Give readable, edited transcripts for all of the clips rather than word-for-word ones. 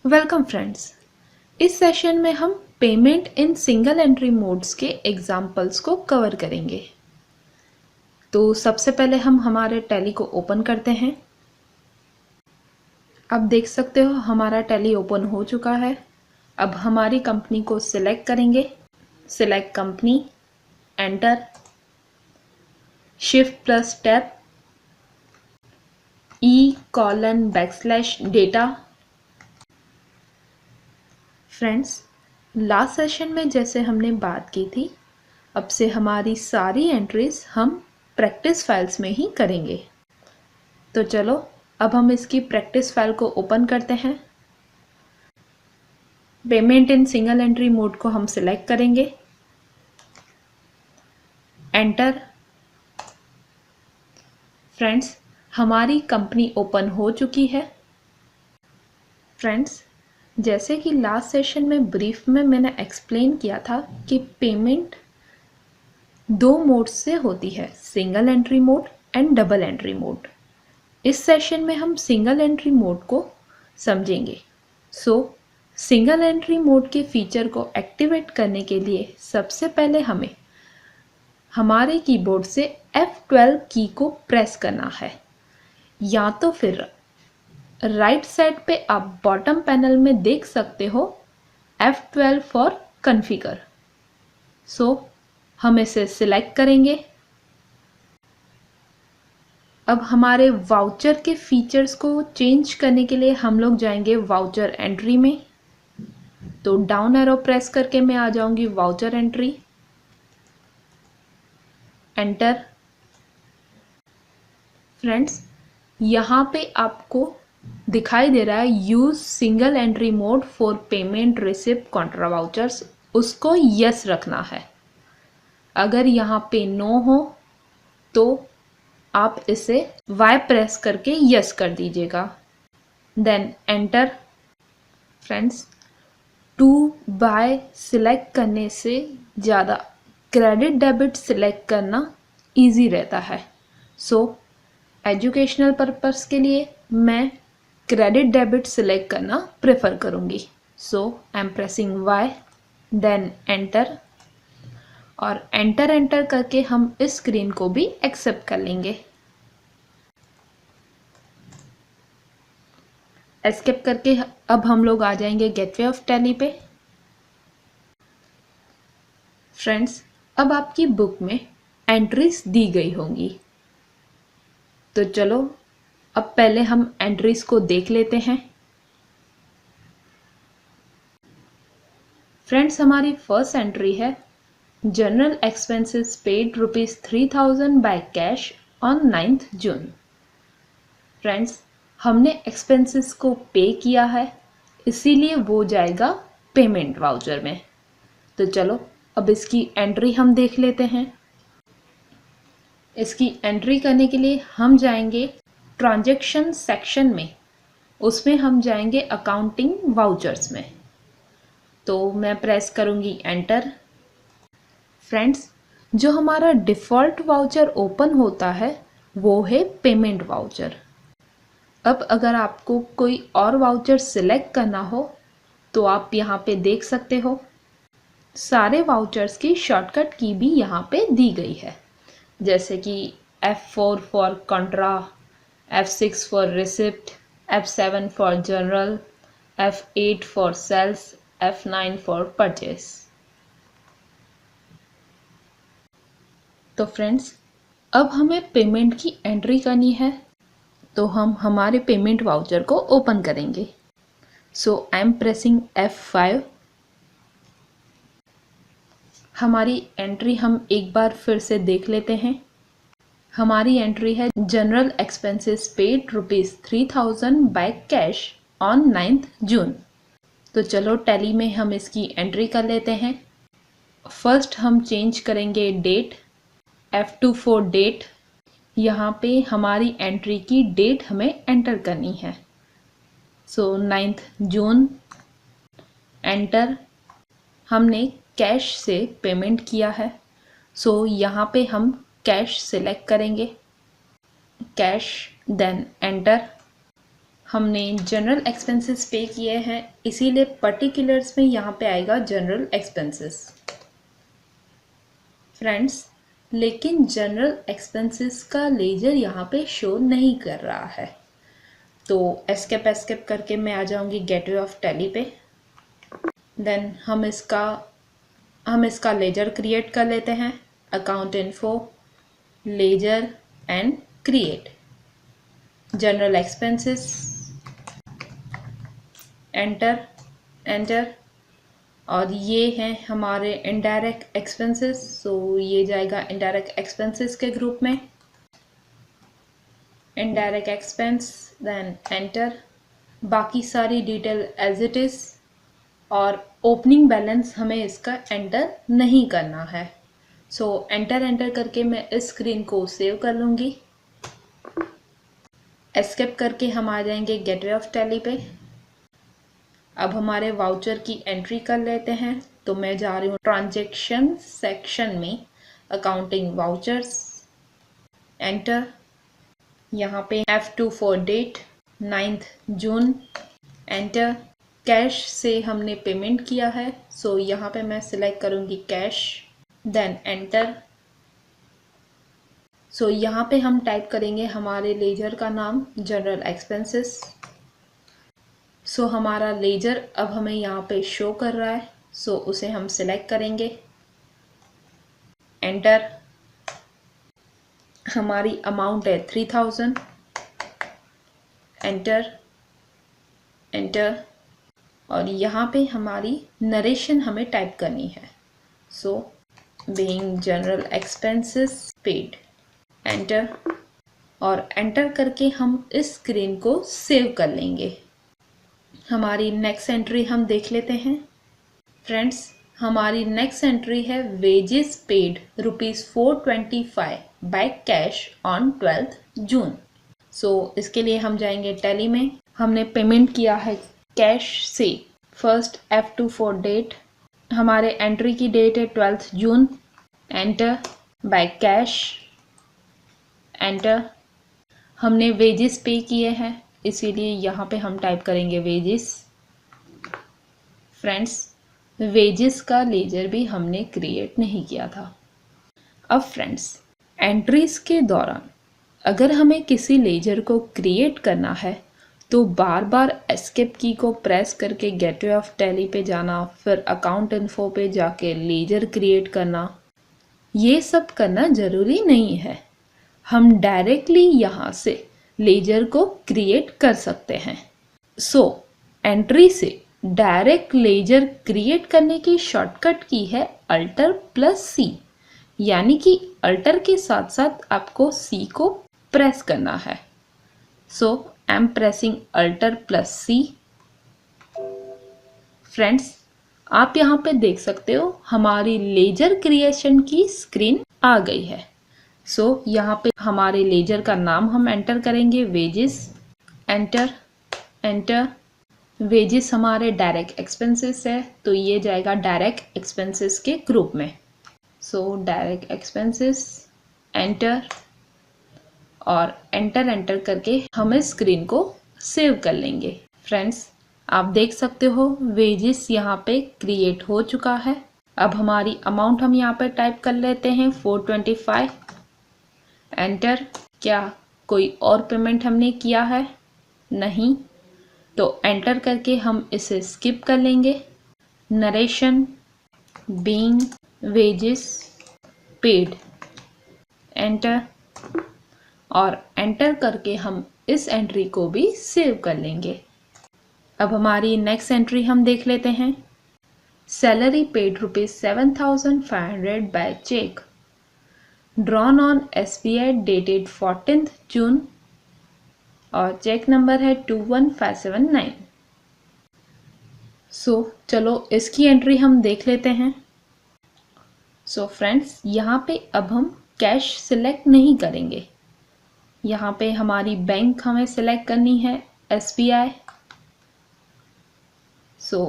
Welcome friends. इस session में हम payment in single entry modes के एग्जाम्पल्स को कवर करेंगे। तो सबसे पहले हम हमारे टैली को ओपन करते हैं। अब देख सकते हो हमारा टैली ओपन हो चुका है। अब हमारी कंपनी को सिलेक्ट करेंगे। Select company, enter, shift plus tab, E:\डेटा। फ्रेंड्स, लास्ट सेशन में जैसे हमने बात की थी, अब से हमारी सारी एंट्रीज हम प्रैक्टिस फाइल्स में ही करेंगे। तो चलो अब हम इसकी प्रैक्टिस फाइल को ओपन करते हैं। Payment in single entry mode को हम सिलेक्ट करेंगे, एंटर। फ्रेंड्स, हमारी कंपनी ओपन हो चुकी है। फ्रेंड्स, जैसे कि लास्ट सेशन में ब्रीफ में मैंने एक्सप्लेन किया था कि पेमेंट दो मोड से होती है, single entry mode and double entry mode. इस सेशन में हम सिंगल एंट्री मोड को समझेंगे। सिंगल एंट्री मोड के फीचर को एक्टिवेट करने के लिए सबसे पहले हमें हमारे कीबोर्ड से F12 की को प्रेस करना है, या तो फिर राइट साइड पे आप बॉटम पैनल में देख सकते हो F12 फॉर कॉन्फ़िगर। हम इसे सिलेक्ट करेंगे। अब हमारे वाउचर के फीचर्स को चेंज करने के लिए हम लोग जाएंगे वाउचर एंट्री में। तो डाउन एरो प्रेस करके मैं आ जाऊंगी वाउचर एंट्री, एंटर। फ्रेंड्स, यहाँ पे आपको दिखाई दे रहा है use single entry mode for payment receipt Contra vouchers, उसको यस रखना है। अगर यहाँ पे नो हो तो आप इसे Y प्रेस करके यस कर दीजिएगा, then enter. Friends, to by select करने से ज़्यादा क्रेडिट डेबिट सिलेक्ट करना इजी रहता है। एजुकेशनल पर्पस के लिए मैं क्रेडिट डेबिट सिलेक्ट करना प्रेफर करूँगी। I am pressing Y, then enter. और एंटर करके हम इस स्क्रीन को भी एक्सेप्ट कर लेंगे। एस्केप करके अब हम लोग आ जाएंगे गेटवे ऑफ टैली पे। फ्रेंड्स, अब आपकी बुक में एंट्रीज दी गई होंगी। तो चलो अब पहले हम एंट्रीज को देख लेते हैं। फ्रेंड्स, हमारी फर्स्ट एंट्री है general expenses paid ₹3000 by cash on 9th June. Friends, हमने एक्सपेंसेस को पे किया है, इसीलिए वो जाएगा पेमेंट वाउचर में। तो चलो अब इसकी एंट्री हम देख लेते हैं। इसकी एंट्री करने के लिए हम जाएंगे ट्रांजैक्शन सेक्शन में, उसमें हम जाएंगे अकाउंटिंग वाउचर्स में। तो मैं प्रेस करूंगी एंटर। फ्रेंड्स, जो हमारा डिफ़ॉल्ट वाउचर ओपन होता है वो है पेमेंट वाउचर। अब अगर आपको कोई और वाउचर सिलेक्ट करना हो तो आप यहाँ पे देख सकते हो सारे वाउचर्स की शॉर्टकट की भी यहाँ पे दी गई है, जैसे कि F4 for contra, F6 for receipt, F7 for general, F8 for sales, F9 for purchase. तो फ्रेंड्स, अब हमें पेमेंट की एंट्री करनी है, तो हम हमारे पेमेंट वाउचर को ओपन करेंगे। आई एम प्रेसिंग F5। हमारी एंट्री हम एक बार फिर से देख लेते हैं। हमारी एंट्री है general expenses paid ₹3000 by cash on 9th जून। तो चलो टैली में हम इसकी एंट्री कर लेते हैं। फर्स्ट हम चेंज करेंगे डेट, F2 फॉर डेट। यहाँ पे हमारी एंट्री की डेट हमें एंटर करनी है। 9th जून, एंटर। हमने कैश से पेमेंट किया है, यहाँ पे हम कैश सिलेक्ट करेंगे, कैश, देन एंटर। हमने जनरल एक्सपेंसेस पे किए हैं, इसीलिए पर्टिकुलर्स में यहाँ पे आएगा जनरल एक्सपेंसेस। फ्रेंड्स, लेकिन जनरल एक्सपेंसेस का लेजर यहाँ पे शो नहीं कर रहा है, तो एस्केप करके मैं आ जाऊँगी गेटवे ऑफ टैली पे। देन हम इसका लेजर क्रिएट कर लेते हैं। Account info, ledger and create, general expenses, enter, और ये हैं हमारे इनडायरेक्ट एक्सपेंसेस, सो ये जाएगा इनडायरेक्ट एक्सपेंसेस के ग्रुप में। इनडायरेक्ट एक्सपेंस, देन एंटर, बाकी सारी डिटेल एज इट इज़, और ओपनिंग बैलेंस हमें इसका एंटर नहीं करना है। सो एंटर करके मैं इस स्क्रीन को सेव कर लूँगी। एस्केप करके हम आ जाएंगे गेटवे ऑफ टैली पे। अब हमारे वाउचर की एंट्री कर लेते हैं, तो मैं जा रही हूँ ट्रांजैक्शन सेक्शन में, अकाउंटिंग वाउचर्स, एंटर। यहाँ पे F2 for date 9 June, enter. Cash से हमने पेमेंट किया है, सो यहाँ पे मैं सिलेक्ट करूँगी कैश, देन एंटर। सो यहाँ पे हम टाइप करेंगे हमारे लेजर का नाम, जनरल एक्सपेंसेस। सो हमारा लेजर अब हमें यहाँ पे शो कर रहा है, सो उसे हम सिलेक्ट करेंगे, एंटर। हमारी अमाउंट है 3000, एंटर, और यहाँ पे हमारी नरेशन हमें टाइप करनी है। So being general expenses paid, enter, और एंटर करके हम इस स्क्रीन को सेव कर लेंगे। हमारी नेक्स्ट एंट्री हम देख लेते हैं। फ्रेंड्स, हमारी नेक्स्ट एंट्री है wages paid ₹425 by cash on 12 जून। सो इसके लिए हम जाएंगे टैली में। हमने पेमेंट किया है कैश से। फर्स्ट F2 फॉर डेट, हमारे एंट्री की डेट है 12 जून, एंटर, बाय कैश, एंटर। हमने वेजेस पे किए हैं, इसीलिए यहाँ पे हम टाइप करेंगे वेजेस। फ्रेंड्स, वेजेस का लेजर भी हमने क्रिएट नहीं किया था। अब फ्रेंड्स, एंट्रीज के दौरान अगर हमें किसी लेजर को क्रिएट करना है तो बार बार एस्केप की को प्रेस करके गेटवे ऑफ टैली पे जाना, फिर अकाउंट इन्फो पे जाके लेजर क्रिएट करना, ये सब करना ज़रूरी नहीं है। हम डायरेक्टली यहाँ से लेजर को क्रिएट कर सकते हैं। सो एंट्री से डायरेक्ट लेजर क्रिएट करने की शॉर्टकट की है Alt+C, यानी कि अल्टर के साथ साथ आपको C को प्रेस करना है। So I am pressing Alt+C। Friends, आप यहाँ पे देख सकते हो हमारी लेजर क्रिएशन की स्क्रीन आ गई है। सो यहाँ पे हमारे लेजर का नाम हम एंटर करेंगे, वेजेस, एंटर। वेजेस हमारे डायरेक्ट एक्सपेंसेस है, तो ये जाएगा डायरेक्ट एक्सपेंसेस के ग्रुप में। सो डायरेक्ट एक्सपेंसेस, एंटर, और एंटर करके हम इस स्क्रीन को सेव कर लेंगे। फ्रेंड्स, आप देख सकते हो वेजेस यहाँ पे क्रिएट हो चुका है। अब हमारी अमाउंट हम यहाँ पे टाइप कर लेते हैं 425, एंटर। क्या कोई और पेमेंट हमने किया है? नहीं, तो एंटर करके हम इसे स्किप कर लेंगे। Narration being wages paid, enter, और एंटर करके हम इस एंट्री को भी सेव कर लेंगे। अब हमारी नेक्स्ट एंट्री हम देख लेते हैं। Salary paid ₹7,500 by cheque, drawn on SBI dated 14th June, और चेक नंबर है 21579। सो चलो इसकी एंट्री हम देख लेते हैं। सो फ्रेंड्स, यहाँ पे अब हम कैश सिलेक्ट नहीं करेंगे। यहाँ पे हमारी बैंक हमें सिलेक्ट करनी है, SBI। सो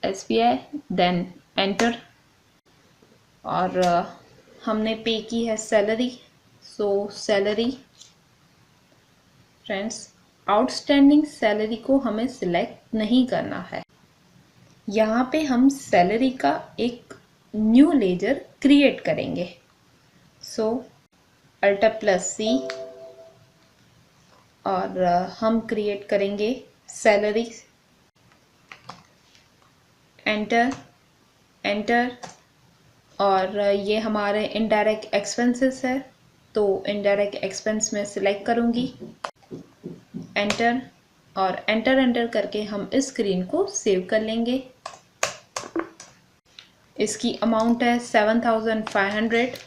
SBI, देन एंटर, और हमने पे की है सैलरी, सो सैलरी। फ्रेंड्स, आउटस्टैंडिंग सैलरी को हमें सिलेक्ट नहीं करना है। यहाँ पे हम सैलरी का एक न्यू लेजर क्रिएट करेंगे। सो Alt+C और हम क्रिएट करेंगे सैलरी। एंटर एंटर और ये हमारे इनडायरेक्ट एक्सपेंसेस है, तो इनडायरेक्ट एक्सपेंस में सिलेक्ट करूँगी। एंटर और एंटर एंटर करके हम इस स्क्रीन को सेव कर लेंगे। इसकी अमाउंट है 7500।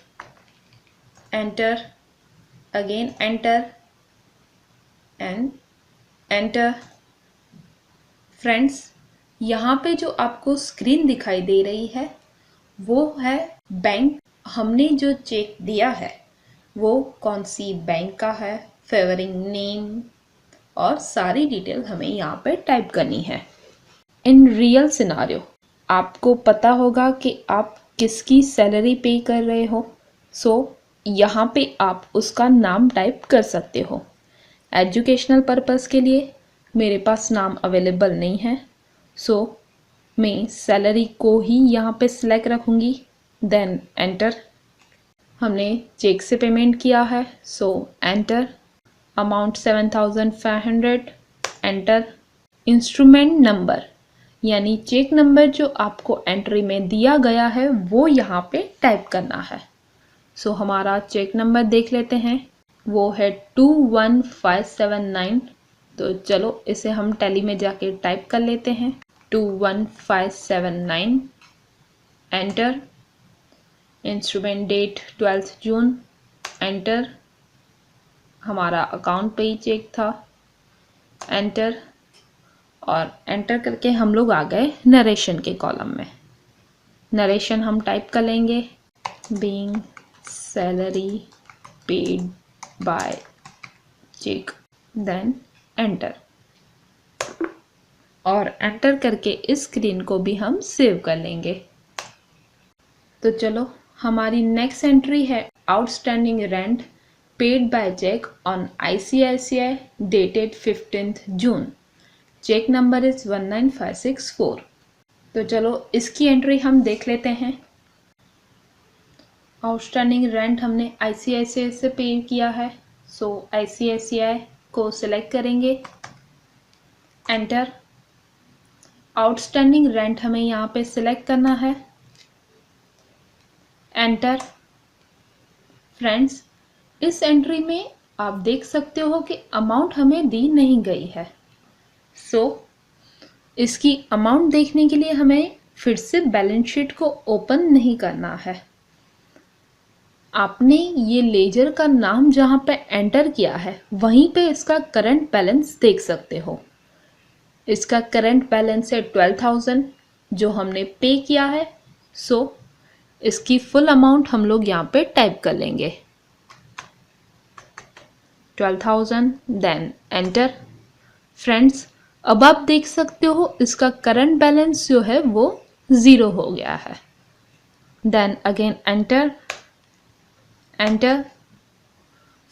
Enter, again enter and enter. Friends, यहाँ पे जो आपको स्क्रीन दिखाई दे रही है वो है बैंक। हमने जो चेक दिया है वो कौन सी बैंक का है, फेवरिंग नेम और सारी डिटेल हमें यहाँ पे टाइप करनी है। इन रियल सिनारियो आपको पता होगा कि आप किसकी सैलरी पे कर रहे हो, सो यहाँ पे आप उसका नाम टाइप कर सकते हो। एजुकेशनल पर्पस के लिए मेरे पास नाम अवेलेबल नहीं है, सो मैं सैलरी को ही यहाँ पे सिलेक्ट रखूँगी। Then enter. हमने चेक से पेमेंट किया है, so enter. Amount 7500। Enter. Instrument number यानी चेक नंबर जो आपको एंट्री में दिया गया है वो यहाँ पे टाइप करना है। सो हमारा चेक नंबर देख लेते हैं, वो है 21579। तो चलो इसे हम टैली में जाके टाइप कर लेते हैं, 21579। एंटर। इंस्ट्रूमेंट डेट 12 जून। एंटर। हमारा अकाउंट पे ही चेक था। एंटर और एंटर करके हम लोग आ गए नरेशन के कॉलम में। नरेशन हम टाइप कर लेंगे, being salary paid by cheque. Then enter और एंटर करके इस स्क्रीन को भी हम सेव कर लेंगे। तो चलो, हमारी नेक्स्ट एंट्री है outstanding rent paid by cheque on ICICI dated 15th June. Cheque number is 19564। तो चलो इसकी एंट्री हम देख लेते हैं। आउटस्टैंडिंग रेंट हमने ICICI से पे किया है, सो ICICI को सिलेक्ट करेंगे। एंटर। आउटस्टैंडिंग रेंट हमें यहाँ पे सिलेक्ट करना है। एंटर। फ्रेंड्स, इस एंट्री में आप देख सकते हो कि अमाउंट हमें दी नहीं गई है, सो इसकी अमाउंट देखने के लिए हमें फिर से बैलेंस शीट को ओपन नहीं करना है। आपने ये लेजर का नाम जहाँ पे एंटर किया है वहीं पे इसका करंट बैलेंस देख सकते हो। इसका करंट बैलेंस है 12,000 जो हमने पे किया है, सो इसकी फुल अमाउंट हम लोग यहाँ पे टाइप कर लेंगे, 12,000। Then enter. फ्रेंड्स, अब आप देख सकते हो इसका करंट बैलेंस जो है वो 0 हो गया है। Then again enter enter.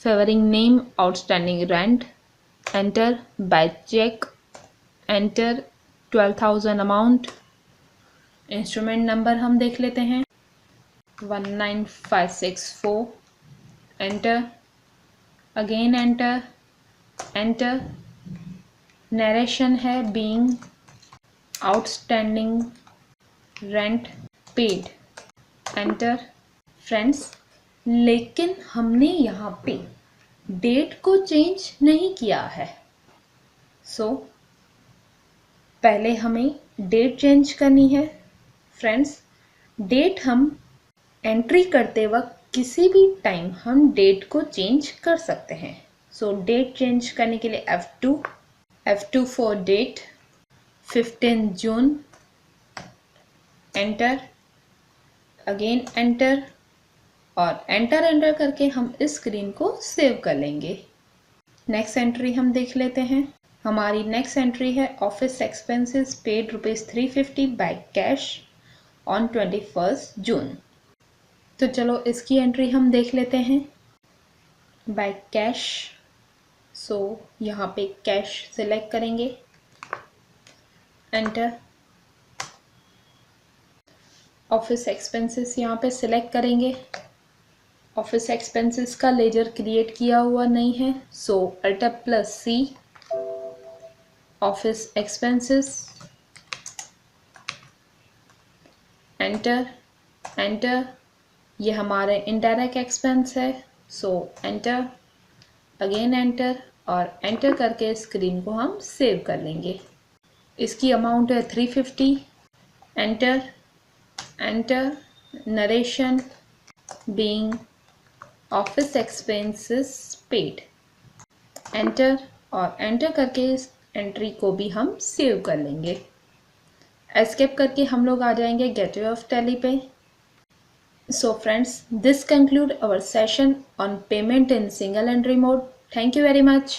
Favouring name outstanding rent. Enter. By cheque. Enter. 12,000 amount. Instrument number हम देख लेते हैं, 19564। Enter. Again enter enter. Narration है being outstanding rent paid. Enter. Friends, लेकिन हमने यहाँ पे डेट को चेंज नहीं किया है, सो पहले हमें डेट चेंज करनी है। फ्रेंड्स, डेट हम एंट्री करते वक्त किसी भी टाइम हम डेट को चेंज कर सकते हैं। सो डेट चेंज करने के लिए F2 for date 15 June. Enter. Again enter और एंटर करके हम इस स्क्रीन को सेव कर लेंगे। नेक्स्ट एंट्री हम देख लेते हैं। हमारी नेक्स्ट एंट्री है office expenses paid ₹350 by cash on 21 जून। तो चलो इसकी एंट्री हम देख लेते हैं। बाय कैश, सो यहाँ पे कैश सिलेक्ट करेंगे, एंटर। ऑफिस एक्सपेंसेस यहाँ पे सिलेक्ट करेंगे। ऑफिस एक्सपेंसेस का लेजर क्रिएट किया हुआ नहीं है, सो Alt+C, office expenses, enter, enter. ये हमारे इनडायरेक्ट एक्सपेंस है, सो एंटर, अगेन एंटर, और एंटर करके स्क्रीन को हम सेव कर लेंगे। इसकी अमाउंट है 350, enter, enter, narration being office expenses paid, enter, और एंटर करके इस एंट्री को भी हम सेव कर लेंगे। एस्केप करके हम लोग आ जाएंगे गेटवे ऑफ टैली पे। So friends, this conclude our session on payment in single entry mode. Thank you very much.